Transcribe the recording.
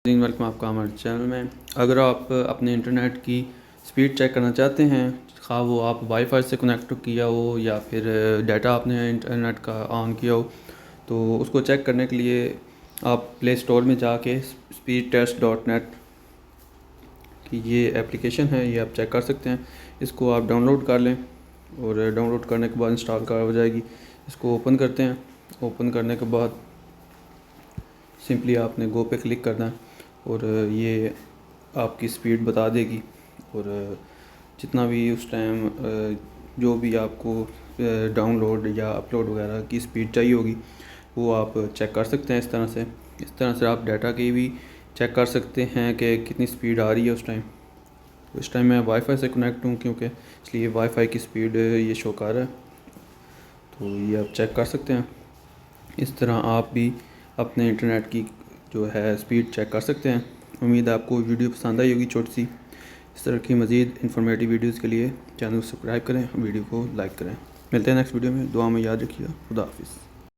Welcome آپ کا ہمارے چینل میں۔ اگر آپ اپنے انٹرنیٹ کی سپیڈ چیک کرنا چاہتے ہیں، خواہ وہ آپ وائی فائی سے کنیکٹ کیا ہو یا پھر ڈیٹا آپ نے انٹرنیٹ کا آن کیا ہو، تو اس کو چیک کرنے کے لیے آپ پلے اسٹور میں جا کے speedtest.net کی یہ اپلیکیشن ہے، یہ آپ چیک کر سکتے ہیں۔ اس کو آپ ڈاؤن لوڈ کر لیں اور ڈاؤن لوڈ کرنے کے بعد انسٹال ہو جائے گی۔ اس کو اوپن کرتے ہیں۔ اوپن کرنے کے بعد سمپلی آپ نے گو پہ کلک کرنا ہے اور یہ آپ کی سپیڈ بتا دے گی، اور جتنا بھی اس ٹائم جو بھی آپ کو ڈاؤن لوڈ یا اپلوڈ وغیرہ کی سپیڈ چاہیے ہوگی وہ آپ چیک کر سکتے ہیں۔ اس طرح سے آپ ڈیٹا کی بھی چیک کر سکتے ہیں کہ کتنی سپیڈ آ رہی ہے اس ٹائم میں وائی فائی سے کنیکٹ ہوں، کیونکہ اس لیے وائی فائی کی سپیڈ یہ شو کر رہا ہے، تو یہ آپ چیک کر سکتے ہیں۔ اس طرح آپ بھی اپنے انٹرنیٹ کی جو ہے سپیڈ چیک کر سکتے ہیں۔ امید ہے آپ کو ویڈیو پسند آئی ہوگی چھوٹی سی۔ اس طرح کی مزید انفارمیٹیو ویڈیوز کے لیے چینل کو سبسکرائب کریں، ویڈیو کو لائک کریں۔ ملتے ہیں نیکسٹ ویڈیو میں، دعا میں یاد رکھیے گا۔ خدا حافظ۔